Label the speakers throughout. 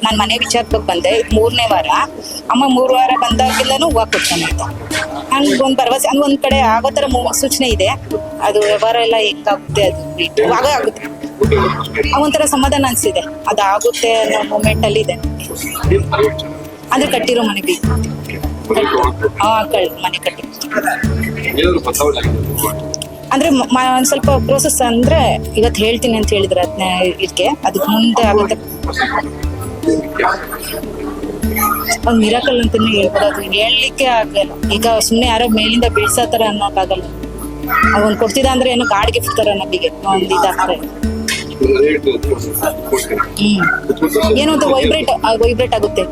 Speaker 1: ನಾನು ಮನೆ ವಿಚಾರಕ್ಕೆ ಬಂದೆ, 3ನೇ ವಾರ. ಅಮ್ಮ 3 ವಾರ ಬಂದಾಗಿಂದನೂ ಹೂವು ಕೊಡ್ತಾನೆ ಅಂತ ಹಂಗೆ ಒಂದು ಭರವಸೆ. ಹಂಗೆ ಒಂದ್ ಕಡೆ ಆಗೋ ಥರ ಸೂಚನೆ ಇದೆ. ಅದು ವ್ಯವಹಾರ ಎಲ್ಲ ಹೆಂಗಾಗುತ್ತೆ ಅದು ಆಗುತ್ತೆ. ಒಂಥರ ಸಮಾಧಾನ ಅನ್ಸಿದೆ, ಅದಾಗುತ್ತೆ ಅನ್ನೋ ಮೂಮೆಂಟ್ ಅಲ್ಲಿ ಇದೆ. ಅಂದ್ರೆ ಕಟ್ಟಿರೋ ಮನೆ ಬೇಕು. ಮನೆ ಕಟ್ಟಿ ಅಂದ್ರೆ ಒಂದ್ ಸ್ವಲ್ಪ ಪ್ರೋಸೆಸ್ ಅಂದ್ರೆ ಇವತ್ತು ಹೇಳ್ತೀನಿ ಅಂತ ಹೇಳಿದ್ರೆ ಇದಕ್ಕೆ ಅದಕ್ಕೆ ಮುಂದೆ ಆಗುತ್ತೆ. ಒಂದ್ ಮಿರಾಕಲ್ ಅಂತಾನೆ ಹೇಳ್ಬೋದು. ಅದು ಹೇಳಲಿಕ್ಕೆ ಆಗಲ್ಲ. ಈಗ ಸುಮ್ನೆ ಯಾರೋ ಮೇಲಿಂದ ಬೀಳ್ಸೋ ತರ ಅನ್ನೋಕ್ಕಾಗಲ್ಲ. ಅವನ್ ಕೊಡ್ತಿದ್ದ ಅಂದ್ರೆ ಏನೋ ಗಾಡ್ ಗಿಫ್ಟ್ ತರ ನಮಗೆ ಒಂದ್ ಇದಾಗ್ತಾರೆ. ಏನೋ ಅಂತ ವೈಬ್ರೇಟ್ ಆಗುತ್ತೆ.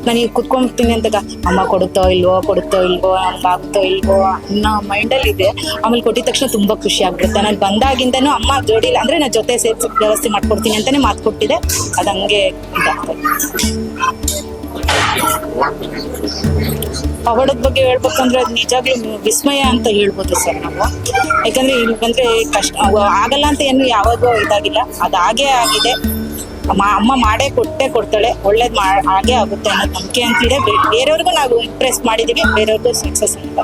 Speaker 1: ನನಗೆ ಕುತ್ಕೊಂಡ್ತೀನಿ ಅಂತಾಗ ಅಮ್ಮ ಕೊಡುತ್ತೋ ಇಲ್ವೋ ಹಂಗಾಗುತ್ತೋ ಇಲ್ವೋ ಅನ್ನೋ ಮೈಂಡಲ್ಲಿ ಇದೆ. ಆಮೇಲೆ ಕೊಟ್ಟಿದ ತಕ್ಷಣ ತುಂಬಾ ಖುಷಿ ಆಗ್ಬಿಡುತ್ತೆ. ನಾನು ಬಂದಾಗಿಂದನೂ ಅಮ್ಮ ಜೋಡಿಲ್ಲ ಅಂದ್ರೆ ನಾನು ಜೊತೆ ಸೇರ್ಸಿ ವ್ಯವಸ್ಥೆ ಮಾಡ್ಕೊಡ್ತೀನಿ ಅಂತಾನೆ ಮಾತು ಕೊಟ್ಟಿದೆ. ಅದು ಹಂಗೆ ಇದಾಗ್ತದೆ. ಪವಾಡದ ಬಗ್ಗೆ ಹೇಳ್ಬೇಕಂದ್ರೆ ಅದು ನಿಜಾಗ್ಲೂ ವಿಸ್ಮಯ ಅಂತ ಹೇಳ್ಬೋದು ಸರ್ ನಾವು. ಯಾಕಂದ್ರೆ ಇಲ್ಲಿ ಬಂದ್ರೆ ಕಷ್ಟ ಆಗಲ್ಲ ಅಂತ ಏನು ಯಾವಾಗೂ ಇದಾಗಿಲ್ಲ. ಅದಾಗೇ ಆಗಿದೆ. ಅಮ್ಮ ಮಾಡೇ ಕೊಡ್ತಾಳೆ. ಒಳ್ಳೇದ್ ಹಾಗೆ ಆಗುತ್ತೆ ಅನ್ನೋ ನಂಬಿಕೆ ಅಂತಿದೆ. ಬೇರೆಯವ್ರಿಗೂ ನಾವು ಇಂಪ್ರೆಸ್ ಮಾಡಿದೀವಿ, ಬೇರೆಯವ್ರಿಗೂ ಸಕ್ಸಸ್ ಅಂತ.